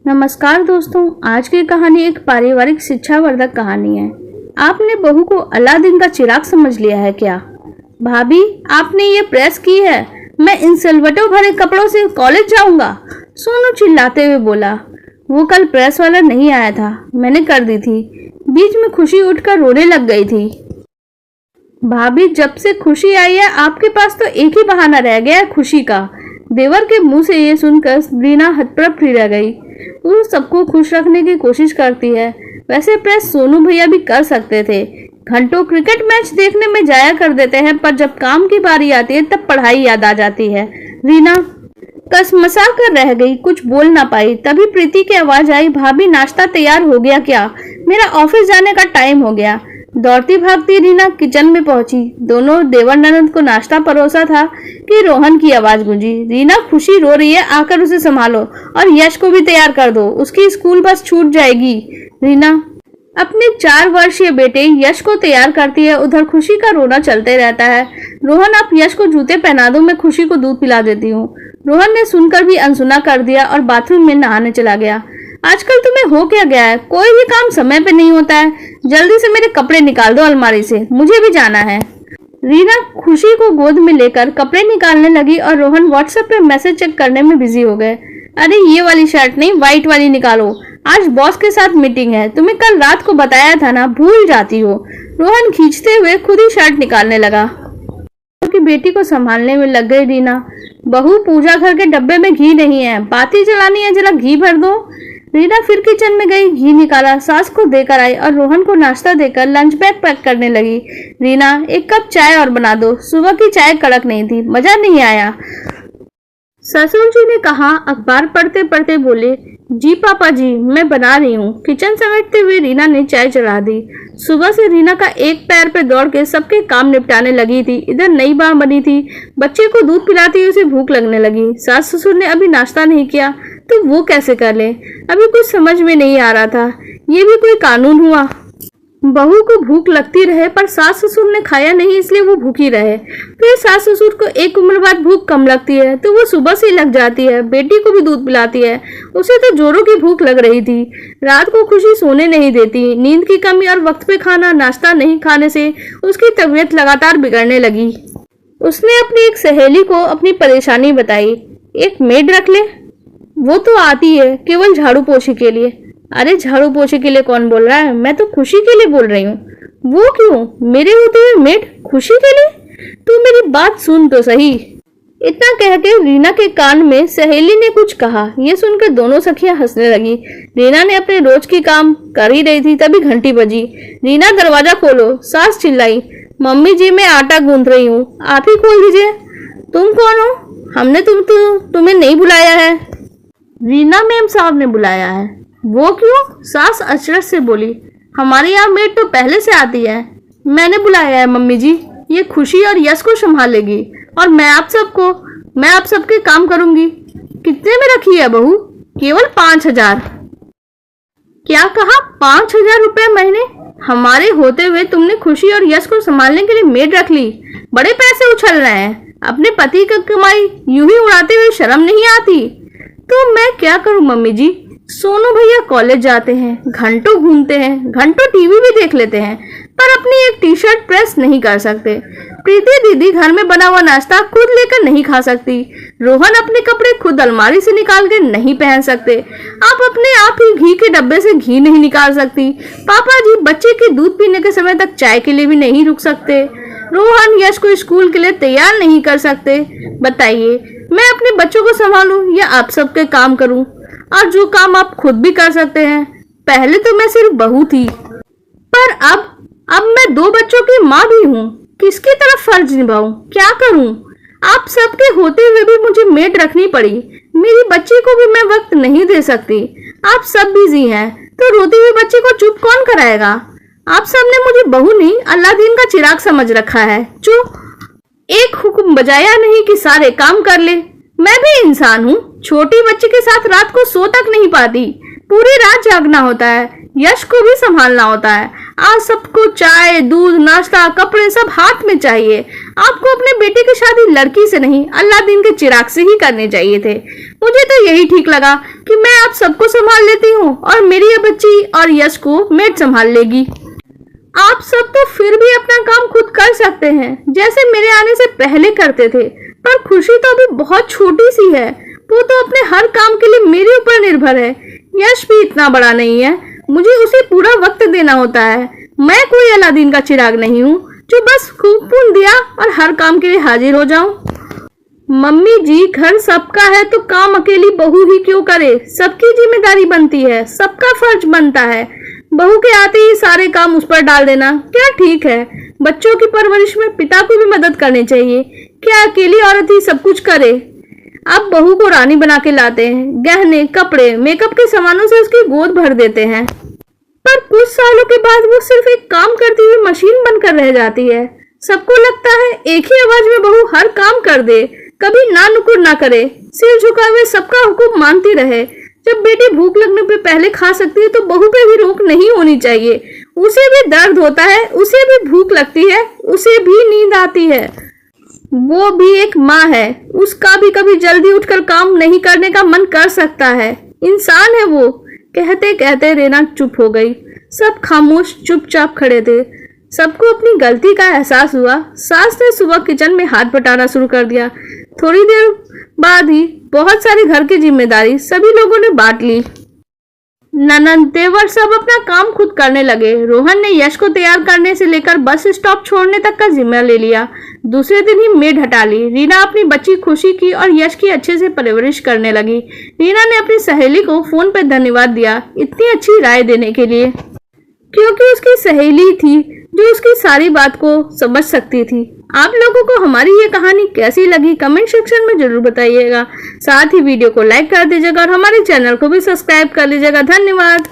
नमस्कार दोस्तों, आज की कहानी एक पारिवारिक शिक्षावर्धक कहानी है। आपने बहू को अलादीन का चिराग समझ लिया है क्या? भाभी, आपने ये प्रेस की है, मैं इन सिलवटों भरे कपड़ों से कॉलेज जाऊंगा। सोनू चिल्लाते हुए बोला। वो कल प्रेस वाला नहीं आया था, मैंने कर दी थी। बीच में खुशी उठकर रोने लग गई थी। भाभी, जब से खुशी आई है आपके पास तो एक ही बहाना रह गया है खुशी का। देवर के मुंह से ये सुनकर रीना हतप्रभ रह गई। वो सबको खुश रखने की कोशिश करती है। वैसे प्रेस सोनू भैया भी कर सकते थे। घंटों क्रिकेट मैच देखने में जाया कर देते हैं, पर जब काम की बारी आती है तब पढ़ाई याद आ जाती है। रीना कसमसा कर रह गई, कुछ बोल ना पाई। तभी प्रीति की आवाज आई, भाभी नाश्ता तैयार हो गया क्या? मेरा ऑफिस जाने का टाइम हो गया। दौड़ती भागती रीना किचन में पहुंची। दोनों देवर ननद को नाश्ता परोसा था कि रोहन की आवाज गूंजी। रीना, खुशी रो रही है, आकर उसे संभालो और यश को भी तैयार कर दो, उसकी स्कूल बस छूट जाएगी। रीना अपने 4 वर्षीय बेटे यश को तैयार करती है। उधर खुशी का रोना चलते रहता है। रोहन, आप यश को जूते पहना दो, मैं खुशी को दूध पिला देती हूँ। रोहन ने सुनकर भी अनसुना कर दिया और बाथरूम में नहाने चला गया। आजकल तुम्हें हो क्या गया है? कोई भी काम समय पे नहीं होता है। जल्दी से मेरे कपड़े निकाल दो अलमारी से, मुझे भी जाना है। रीना खुशी को गोद में लेकर कपड़े निकालने लगी और रोहन व्हाट्सएप पे मैसेज चेक करने में बिजी हो गए। अरे ये वाली शर्ट नहीं, व्हाइट वाली निकालो, आज बॉस के साथ मीटिंग है। तुम्हें कल रात को बताया था ना, भूल जाती हो। रोहन खींचते हुए खुद ही शर्ट निकालने लगा। की बेटी को संभालने में लग गई रीना। बहू, पूजा घर के डब्बे में घी नहीं है, बाती जलानी है, जरा घी भर दो। रीना फिर किचन में गई, घी निकाला, सास को देकर आई और रोहन को नाश्ता देकर लंच बैग पैक करने लगी। रीना, 1 कप चाय और बना दो, सुबह की चाय कड़क नहीं थी, मजा नहीं आया। ससुर जी ने कहा। अखबार पढ़ते पढ़ते बोले, जी पापा जी, मैं बना रही हूँ। किचन समेटते हुए रीना ने चाय चढ़ा दी। सुबह से रीना का एक पैर पे दौड़ के सबके काम निपटाने लगी थी। इधर नई मां बनी थी, बच्चे को दूध पिलाती उसे भूख लगने लगी। सास ससुर ने अभी नाश्ता नहीं किया तो वो कैसे कर ले? अभी कुछ समझ में नहीं आ रहा था। ये भी कोई कानून हुआ? बहू को भूख लगती रहे पर सास ससुर ने खाया नहीं, इसलिए वो भूखी रहे। फिर सास ससुर को एक उम्र बाद भूख कम लगती है तो वो सुबह से लग जाती है, बेटी को भी दूध पिलाती है। उसे तो जोरों की भूख लग रही थी। रात को खुशी सोने नहीं देती। नींद की कमी और वक्त पे खाना नाश्ता नहीं खाने से उसकी तबीयत लगातार बिगड़ने लगी। उसने अपनी एक सहेली को अपनी परेशानी बताई। एक मेड रख ले, वो तो आती है केवल झाड़ू पोछे के लिए। अरे झाड़ू पोछे के लिए कौन बोल रहा है? मैं तो खुशी के लिए बोल रही हूँ। वो क्यों? मेरे होते हुए मेड खुशी के लिए? तू मेरी बात सुन तो सही। इतना कह के रीना के कान में सहेली ने कुछ कहा। ये सुनकर दोनों सखियां हंसने लगी। रीना ने अपने रोज की काम कर ही रही थी, तभी घंटी बजी। रीना, दरवाजा खोलो, सास चिल्लाई। मम्मी जी, मैं आटा गूंथ रही हूँ, आप ही खोल दीजिए। तुम कौन हो? हमने तुम्हें नहीं बुलाया है। रीना मैम साहब ने बुलाया है। वो क्यों? सास अचरज से बोली। हमारे यहाँ मेड तो पहले से आती है। मैंने बुलाया है मम्मी जी, ये खुशी और यश को संभालेगी और मैं आप सबके काम करूंगी। कितने में रखी है बहू? केवल 5000। क्या कहा? 5000 रुपए महीने? हमारे होते हुए तुमने खुशी और यश को संभालने के लिए मेड रख ली। बड़े पैसे उछल रहे हैं। अपने पति की कमाई यूं ही उड़ाते हुए शर्म नहीं आती? तो मैं क्या करूं मम्मी जी? सोनू भैया कॉलेज जाते हैं, घंटों घूमते हैं, घंटों टीवी भी देख लेते हैं, पर अपनी एक टी शर्ट प्रेस नहीं कर सकते। प्रीति दीदी घर में बना हुआ नाश्ता खुद लेकर नहीं खा सकती। रोहन अपने कपड़े खुद अलमारी से निकाल के नहीं पहन सकते। आप अपने आप ही घी के डब्बे से घी नहीं निकाल सकती। पापा जी बच्चे के दूध पीने के समय तक चाय के लिए भी नहीं रुक सकते। रोहन यश को स्कूल के लिए तैयार नहीं कर सकते। बताइए, मैं अपने बच्चों को संभालूं या आप सबके काम करूं? और जो काम आप खुद भी कर सकते हैं। पहले तो मैं सिर्फ बहू थी, पर अब मैं 2 बच्चों की माँ भी हूँ। किसकी तरफ फर्ज निभाऊं? क्या करूं? आप सबके होते हुए भी मुझे मेड रखनी पड़ी। मेरी बच्ची को भी मैं वक्त नहीं दे सकती। आप सब बिजी हैं, तो रोते हुए बच्चे को चुप कौन कराएगा? आप सबने मुझे बहू नहीं, अलादीन का चिराग समझ रखा है। चुप, एक हुक्म बजाया नहीं कि सारे काम कर ले। मैं भी इंसान हूँ, छोटी बच्ची के साथ रात को सो तक नहीं पाती। पूरी रात जागना होता है, यश को भी संभालना होता है। आज सबको चाय, दूध, नाश्ता, कपड़े सब हाथ में चाहिए। आपको अपने बेटे की शादी लड़की से नहीं, अलादीन के चिराग से ही करने चाहिए थे। मुझे तो यही ठीक लगा कि मैं आप सबको संभाल लेती हूँ और मेरी ये बच्ची और यश को मेड संभाल लेगी। आप सब तो फिर भी अपना काम खुद कर सकते हैं, जैसे मेरे आने से पहले करते थे। पर खुशी तो अभी बहुत छोटी सी है, वो तो अपने हर काम के लिए मेरे ऊपर निर्भर है। यश भी इतना बड़ा नहीं है, मुझे उसे पूरा वक्त देना होता है। मैं कोई अलादीन का चिराग नहीं हूँ जो बस फूंक दिया और हर काम के लिए हाजिर हो जाऊं। मम्मी जी, घर सबका है तो काम अकेली बहू ही क्यों करे? सबकी जिम्मेदारी बनती है, सबका फर्ज बनता है। बहू के आते ही सारे काम उस पर डाल देना क्या ठीक है? बच्चों की परवरिश में पिता को भी मदद करनी चाहिए। क्या अकेली औरत ही सब कुछ करे? अब बहू को रानी बना के लाते हैं, गहने, कपड़े, मेकअप के सामानों से उसकी गोद भर देते हैं, पर कुछ सालों के बाद वो सिर्फ एक काम करती हुई मशीन बनकर रह जाती है। सबको लगता है एक ही आवाज में बहू हर काम कर दे, कभी ना नुकुर ना करे, सिर झुकाए हुए सबका हुक्म मानती रहे। जब बेटी भूख लगने पे पहले खा सकती है तो बहू पे भी रोक नहीं होनी चाहिए। उसे भी दर्द होता है, उसे भी भूख लगती है, उसे भी नींद आती है। वो भी एक माँ है, उसका भी कभी जल्दी उठकर काम नहीं करने का मन कर सकता है। इंसान है वो। कहते कहते रेना चुप हो गई। सब खामोश चुपचाप खड़े थे। सबको अपनी गलती का एहसास हुआ। सास ने सुबह किचन में हाथ बटाना शुरू कर दिया। थोड़ी देर बाद ही बहुत सारी घर की जिम्मेदारी सभी लोगों ने बांट ली। ननंद, देवर सब अपना काम खुद करने लगे। रोहन ने यश को तैयार करने से लेकर बस स्टॉप छोड़ने तक का जिम्मा ले लिया। दूसरे दिन ही मेड हटा ली। रीना अपनी बच्ची खुशी की और यश की अच्छे से परवरिश करने लगी। रीना ने अपनी सहेली को फोन पर धन्यवाद दिया इतनी अच्छी राय देने के लिए, क्योंकि उसकी सहेली थी जो उसकी सारी बात को समझ सकती थी। आप लोगों को हमारी ये कहानी कैसी लगी कमेंट सेक्शन में जरूर बताइएगा। साथ ही वीडियो को लाइक कर दीजिएगा और हमारे चैनल को भी सब्सक्राइब कर लीजिएगा। धन्यवाद।